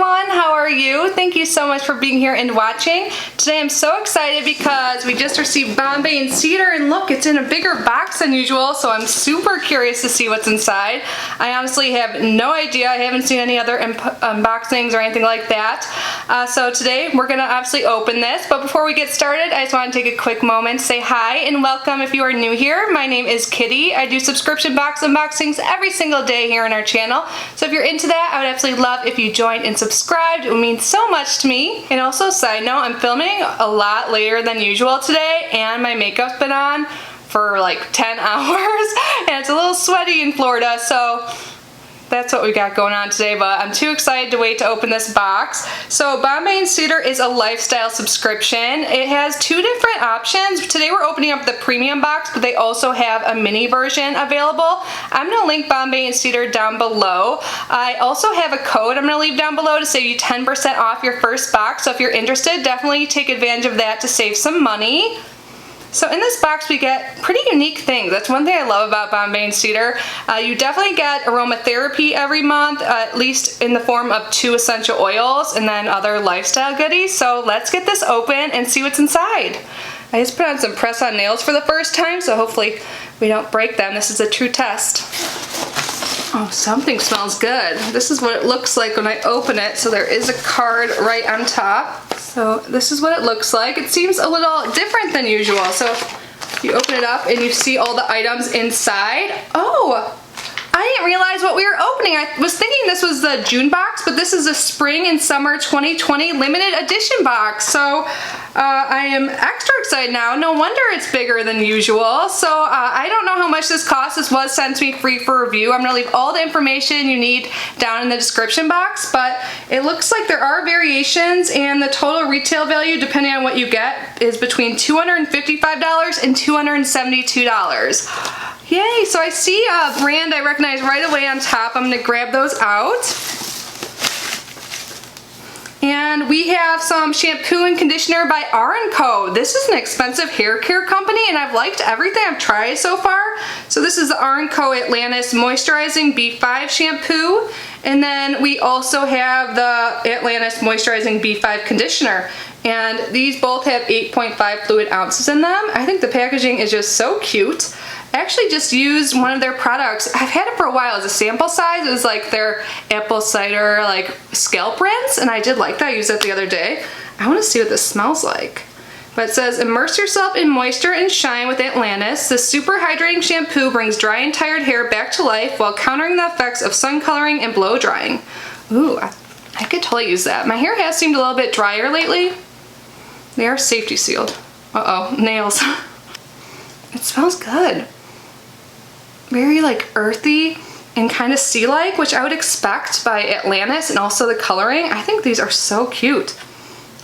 everyone, how are you? Thank you so much for being here and watching. Today I'm so excited because we just received Bombay and Cedar, and look, it's in a bigger box than usual, so I'm super curious to see what's inside. I honestly have no idea. I haven't seen any other unboxings or anything like that. So today we're gonna obviously open this, but before we get started, I just want to take a quick moment to say hi and welcome if you are new here. My name is Kitty. I do subscription box unboxings every single day here on our channel, so if you're into that, I would absolutely love if you joined and subscribed. It would mean so much to me. And also, side note, I'm filming a lot later than usual today, and my makeup's been on for like 10 hours, and it's a little sweaty in Florida, so that's what we got going on today, but I'm too excited to wait to open this box. So Bombay and Cedar is a lifestyle subscription. It has two different options. Today we're opening up the premium box, but they also have a mini version available. I'm gonna link Bombay and Cedar down below. I also have a code I'm gonna leave down below to save you 10% off your first box, so if you're interested, definitely take advantage of that to save some money. So in this box we get pretty unique things. That's one thing I love about Bombay and Cedar. You definitely get aromatherapy every month, at least in the form of 2 essential oils and then other lifestyle goodies. So let's get this open and see what's inside. I just put on some press-on nails for the first time, so hopefully we don't break them. This is a true test. Oh, something smells good. This is what it looks like when I open it. So there is a card right on top. So this is what it looks like. It seems a little different than usual. So you open it up and you see all the items inside. Oh, I didn't realize what we were opening. I was thinking this was the June box, but this is a spring and summer 2020 limited edition box. So I am extra excited now. No wonder it's bigger than usual. So I don't know how much this costs. This was sent to me free for review. I'm gonna leave all the information you need down in the description box, but it looks like there are variations, and the total retail value, depending on what you get, is between $255 and $272. Yay, so I see a brand I recognize right away on top. I'm gonna grab those out. And we have some shampoo and conditioner by R&Co. This is an expensive hair care company, and I've liked everything I've tried so far. So this is the R&Co Atlantis Moisturizing B5 shampoo. And then we also have the Atlantis Moisturizing B5 conditioner. And these both have 8.5 fluid ounces in them. I think the packaging is just so cute. I actually just used one of their products. I've had it for a while as a sample size. It was like their apple cider like scalp rinse, and I did like that. I used it the other day. I want to see what this smells like. But it says, immerse yourself in moisture and shine with Atlantis. This super hydrating shampoo brings dry and tired hair back to life while countering the effects of sun coloring and blow drying. Ooh, I could totally use that. My hair has seemed a little bit drier lately. They are safety sealed. Uh-oh, nails. It smells good. Very like earthy and kind of sea-like, which I would expect by Atlantis, and also the coloring. I think these are so cute.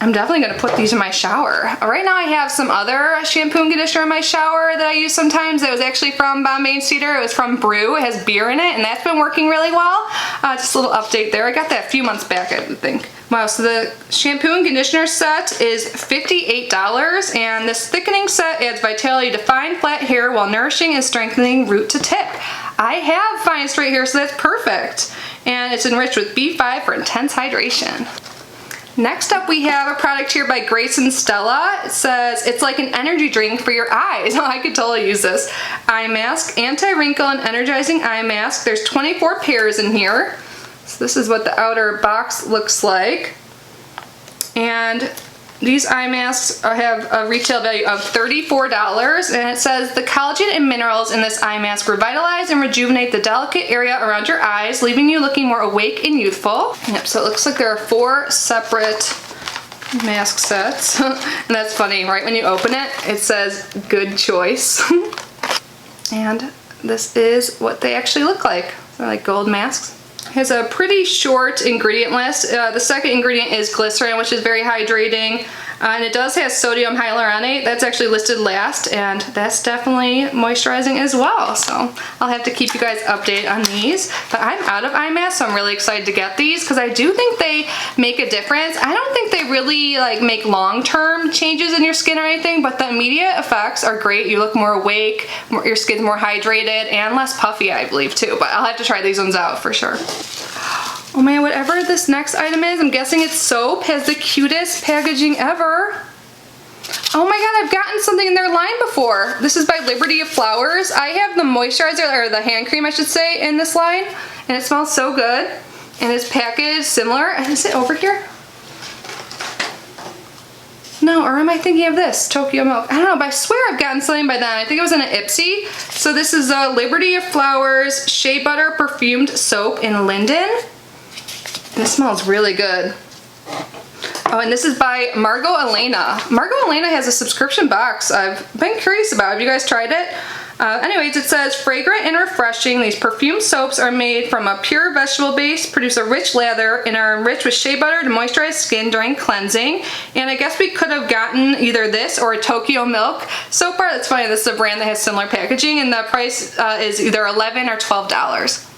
I'm definitely gonna put these in my shower. Right now I have some other shampoo and conditioner in my shower that I use sometimes. That was actually from Bombay and Cedar. It was from Brew. It has beer in it, and that's been working really well. Just a little update there. I got that a few months back, I would think. Wow, so the shampoo and conditioner set is $58, and this thickening set adds vitality to fine, flat hair while nourishing and strengthening root to tip. I have fine, straight hair, so that's perfect. And it's enriched with B5 for intense hydration. Next up we have a product here by Grace and Stella. It says, it's like an energy drink for your eyes. Oh, I could totally use this. Eye Mask, Anti-Wrinkle and Energizing Eye Mask. There's 24 pairs in here. So this is what the outer box looks like. And these eye masks have a retail value of $34, and it says the collagen and minerals in this eye mask revitalize and rejuvenate the delicate area around your eyes, leaving you looking more awake and youthful. Yep, so it looks like there are 4 separate mask sets. And that's funny, right when you open it, it says good choice. And this is what they actually look like. They're like gold masks. It has a pretty short ingredient list. The second ingredient is glycerin, which is very hydrating. And it does have sodium hyaluronate. That's actually listed last, and that's definitely moisturizing as well. So I'll have to keep you guys updated on these. But I'm out of eye masks, so I'm really excited to get these because I do think they make a difference. I don't think they really like make long-term changes in your skin or anything, but the immediate effects are great. You look more awake, your skin's more hydrated, and less puffy, I believe, too. But I'll have to try these ones out for sure. Oh man, whatever this next item is, I'm guessing it's soap, has the cutest packaging ever. Oh my god, I've gotten something in their line before. This is by Liberty of Flowers. I have the moisturizer, or the hand cream I should say, in this line, and it smells so good. And it's packaged similar. Is it over here? No, or am I thinking of this? Tokyo Milk. I don't know, but I swear I've gotten something by then. I think it was in an Ipsy. So this is a Liberty of Flowers Shea Butter Perfumed Soap in Linden. And it smells really good. Oh, and this is by Margot Elena. Margot Elena has a subscription box I've been curious about. Have you guys tried it? Anyways, it says, fragrant and refreshing, these perfumed soaps are made from a pure vegetable base, produce a rich lather, and are enriched with shea butter to moisturize skin during cleansing. And I guess we could have gotten either this or a Tokyo Milk. So far, that's funny, this is a brand that has similar packaging, and the price is either $11 or $12.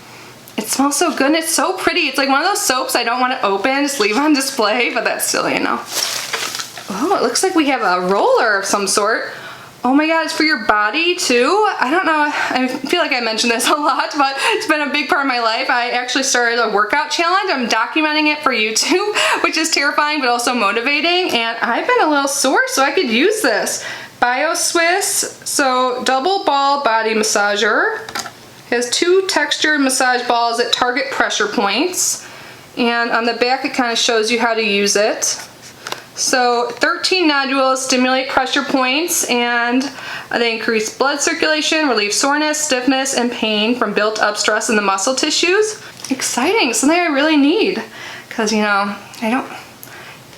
It smells so good and it's so pretty. It's like one of those soaps I don't want to open, just leave on display, but that's still, you know. Oh, it looks like we have a roller of some sort. Oh my god, it's for your body too? I don't know, I feel like I mentioned this a lot, but it's been a big part of my life. I actually started a workout challenge. I'm documenting it for YouTube, which is terrifying but also motivating, and I've been a little sore, so I could use this. BioSwiss, so double ball body massager. Has 2 textured massage balls at target pressure points, and on the back it kind of shows you how to use it. So 13 nodules stimulate pressure points, and they increase blood circulation, relieve soreness, stiffness, and pain from built up stress in the muscle tissues. Exciting, something I really need, because you know, I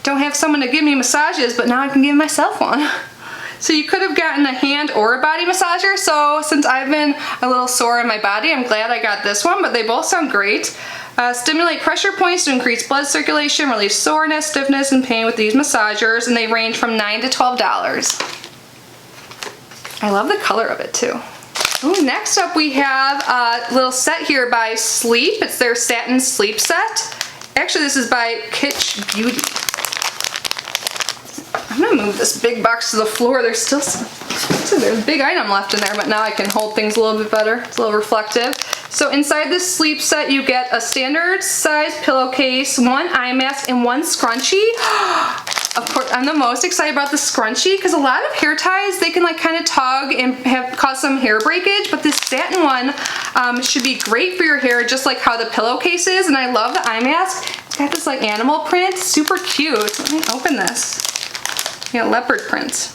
don't have someone to give me massages, but now I can give myself one. So you could have gotten a hand or a body massager, so since I've been a little sore in my body, I'm glad I got this one, but they both sound great. Stimulate pressure points to increase blood circulation, relieve soreness, stiffness, and pain with these massagers, and they range from $9 to $12. I love the color of it too. Ooh, next up we have a little set here by Sleep. It's their Satin Sleep Set. Actually, this is by Kitsch Beauty. I'm gonna move this big box to the floor. There's still there's a big item left in there, but now I can hold things a little bit better. It's a little reflective. So inside this sleep set, you get a standard size pillowcase, 1 eye mask, and 1 scrunchie. Of course, I'm the most excited about the scrunchie because a lot of hair ties, they can like kind of tug and cause some hair breakage, but this satin one should be great for your hair, just like how the pillowcase is. And I love the eye mask. It's got this like animal print, super cute. Let me open this. Yeah, leopard print.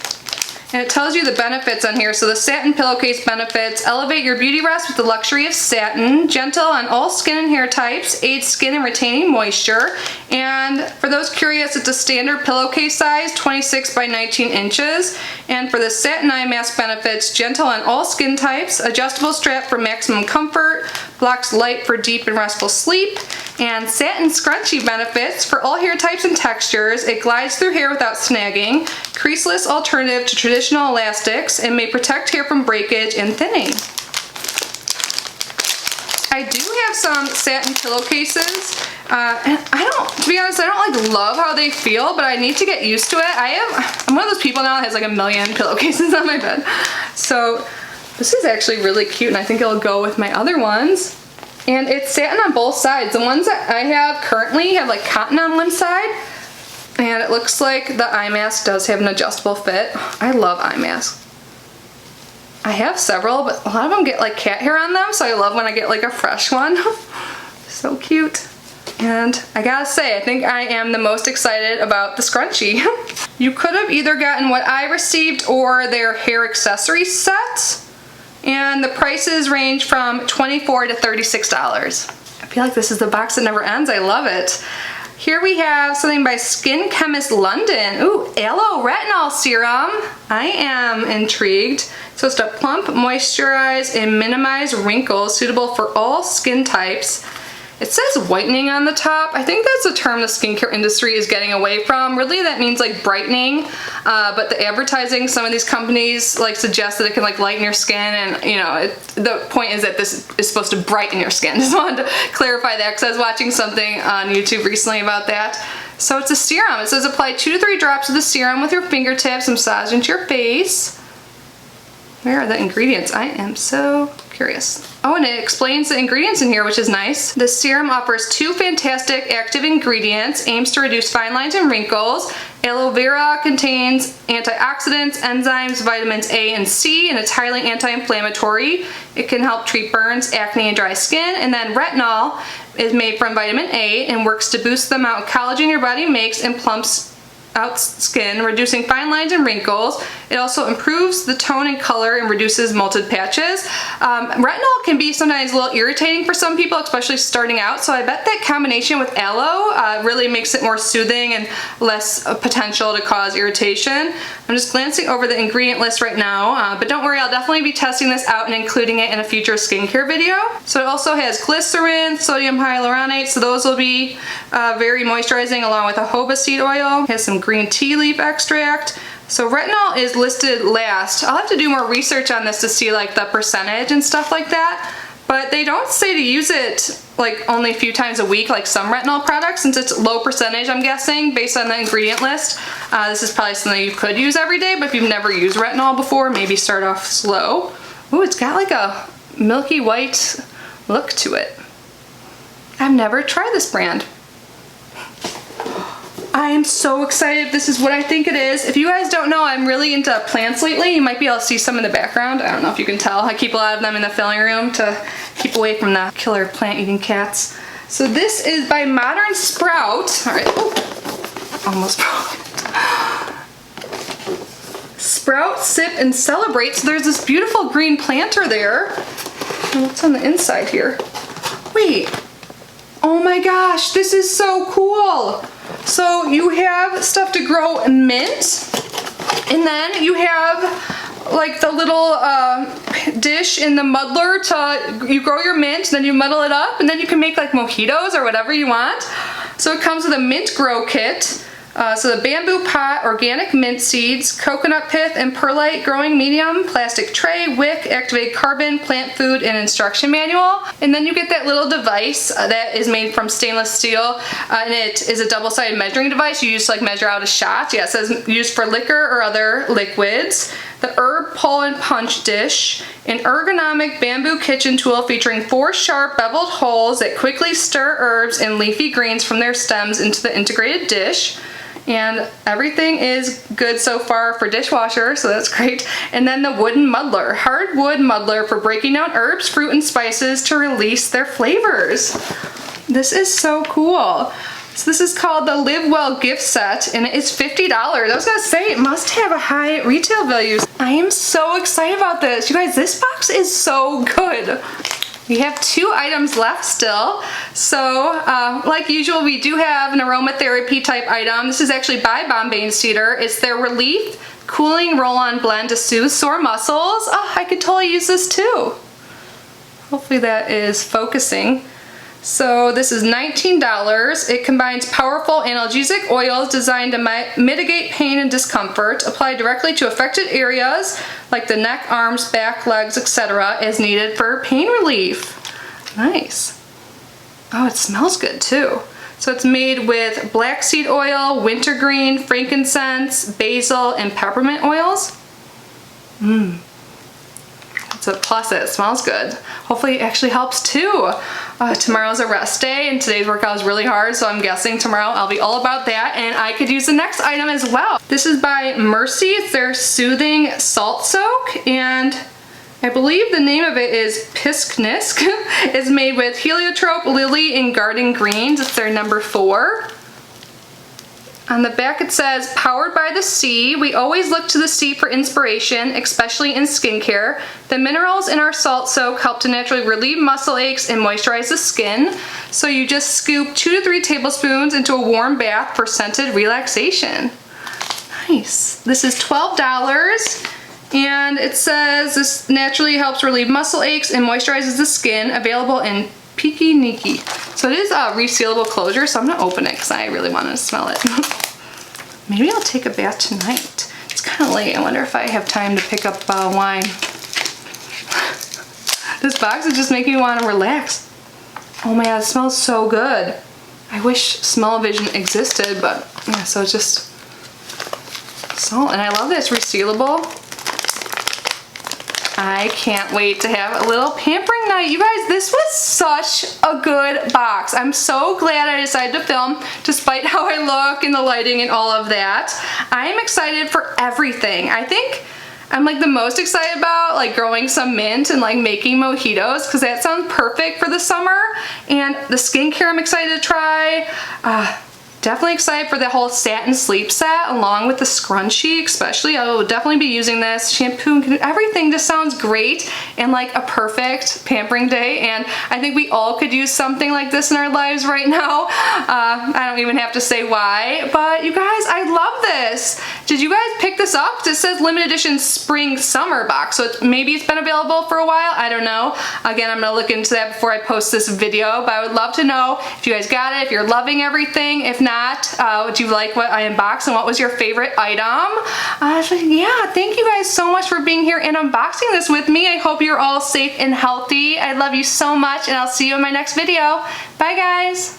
And it tells you the benefits on here. So the satin pillowcase benefits: elevate your beauty rest with the luxury of satin, gentle on all skin and hair types, aids skin in retaining moisture. And for those curious, it's a standard pillowcase size, 26 by 19 inches. And for the satin eye mask benefits: gentle on all skin types, adjustable strap for maximum comfort, blocks light for deep and restful sleep. And satin scrunchie benefits: for all hair types and textures, it glides through hair without snagging, creaseless alternative to traditional elastics, and may protect hair from breakage and thinning. I do have some satin pillowcases, and to be honest, I don't like love how they feel, but I need to get used to it. I'm one of those people now that has like a million pillowcases on my bed. So this is actually really cute, and I think it'll go with my other ones. And it's satin on both sides. The ones that I have currently have like cotton on one side, and it looks like the eye mask does have an adjustable fit. I love eye masks. I have several, but a lot of them get like cat hair on them, so I love when I get like a fresh one. So cute. And I gotta say, I think I am the most excited about the scrunchie. You could have either gotten what I received or their hair accessory set. And the prices range from $24 to $36. I feel like this is the box that never ends. I love it. Here we have something by Skin Chemist London. Ooh, Aloe Retinol Serum. I am intrigued. So it's to plump, moisturize, and minimize wrinkles, suitable for all skin types. It says whitening on the top. I think that's a term the skincare industry is getting away from. Really, that means like brightening, but the advertising, some of these companies like suggest that it can like lighten your skin, and you know, the point is that this is supposed to brighten your skin. Just wanted to clarify that because I was watching something on YouTube recently about that. So it's a serum. It says apply 2 to 3 drops of the serum with your fingertips, massage into your face. Where are the ingredients? I am so curious. Oh, and it explains the ingredients in here, which is nice. This serum offers 2 fantastic active ingredients, aims to reduce fine lines and wrinkles. Aloe vera contains antioxidants, enzymes, vitamins A and C, and it's highly anti-inflammatory. It can help treat burns, acne, and dry skin. And then retinol is made from vitamin A and works to boost the amount of collagen your body makes and plumps out skin, reducing fine lines and wrinkles. It also improves the tone and color and reduces melted patches. Retinol can be sometimes a little irritating for some people, especially starting out, so I bet that combination with aloe really makes it more soothing and less potential to cause irritation. I'm just glancing over the ingredient list right now, but don't worry, I'll definitely be testing this out and including it in a future skincare video. So it also has glycerin, sodium hyaluronate, so those will be very moisturizing, along with a jojoba seed oil. It has some green tea leaf extract. So retinol is listed last. I'll have to do more research on this to see like the percentage and stuff like that, but they don't say to use it like only a few times a week like some retinol products, since it's low percentage, I'm guessing, based on the ingredient list. This is probably something you could use every day, but if you've never used retinol before, maybe start off slow. Ooh, it's got like a milky white look to it. I've never tried this brand. I am so excited. This is what I think it is. If you guys don't know, I'm really into plants lately. You might be able to see some in the background. I don't know if you can tell. I keep a lot of them in the filling room to keep away from the killer plant-eating cats. So this is by Modern Sprout. All right, oh, almost Sprout, Sip, and Celebrate. So there's this beautiful green planter there. And what's on the inside here? Wait, oh my gosh, this is so cool. So you have stuff to grow mint, and then you have like the little dish in the muddler to, you grow your mint, then you muddle it up, and then you can make like mojitos or whatever you want. So it comes with a mint grow kit. So the bamboo pot, organic mint seeds, coconut pith and perlite growing medium, plastic tray, wick, activated carbon, plant food, and instruction manual. And then you get that little device that is made from stainless steel, and it is a double-sided measuring device. You just like measure out a shot. Yeah, it says used for liquor or other liquids. The herb pollen punch dish, an ergonomic bamboo kitchen tool featuring 4 sharp beveled holes that quickly stir herbs and leafy greens from their stems into the integrated dish. And everything is good so far for dishwasher, so that's great. And then the wooden muddler, hardwood muddler for breaking down herbs, fruit, and spices to release their flavors. This is so cool. So this is called the Live Well gift set, and it's $50. I was gonna say, it must have a high retail value. I am so excited about this. You guys, this box is so good. We have 2 items left still. So like usual, we do have an aromatherapy type item. This is actually by Bombay Cedar. It's their Relief Cooling Roll-On Blend to soothe sore muscles. Oh, I could totally use this too. Hopefully that is focusing. So this is $19. It combines powerful analgesic oils designed to mitigate pain and discomfort, applied directly to affected areas like the neck, arms, back, legs, etc. as needed for pain relief. Nice. Oh, it smells good too. So it's made with black seed oil, wintergreen, frankincense, basil, and peppermint oils. It's a plus that it smells good. Hopefully it actually helps too. Tomorrow's a rest day and today's workout was really hard, so I'm guessing tomorrow I'll be all about that, and I could use the next item as well. This is by Mercy. It's their Soothing Salt Soak, and I believe the name of it is Pisknisk. It's made with heliotrope, lily, and garden greens. It's their number 4. On the back it says, powered by the sea. We always look to the sea for inspiration, especially in skincare. The minerals in our salt soak help to naturally relieve muscle aches and moisturize the skin. So you just scoop 2 to 3 tablespoons into a warm bath for scented relaxation. Nice. This is $12. And it says this naturally helps relieve muscle aches and moisturizes the skin. Available in Peaky Niki. So it is a resealable closure, so I'm gonna open it because I really want to smell it. Maybe I'll take a bath tonight. It's kind of late. I wonder if I have time to pick up wine. This box is just making me want to relax. Oh my god, it smells so good. I wish smell-o-vision existed, but yeah, so it's just salt. And I love that it's resealable. I can't wait to have a little pampering night. You guys, this was such a good box. I'm so glad I decided to film despite how I look and the lighting and all of that. I am excited for everything. I think I'm like the most excited about like growing some mint and like making mojitos because that sounds perfect for the summer. And the skincare I'm excited to try. Definitely excited for the whole Satin Sleep Set along with the scrunchie especially. I will definitely be using this. Shampoo and everything just sounds great and like a perfect pampering day, and I think we all could use something like this in our lives right now. I don't even have to say why, but you guys, I love this. Did you guys pick this up? It says limited edition spring summer box, so maybe it's been available for a while. I don't know. Again, I'm gonna look into that before I post this video, but I would love to know if you guys got it, if you're loving everything. If not, would you like what I unboxed and what was your favorite item? Yeah, thank you guys so much for being here and unboxing this with me. I hope you're all safe and healthy. I love you so much, and I'll see you in my next video. Bye guys.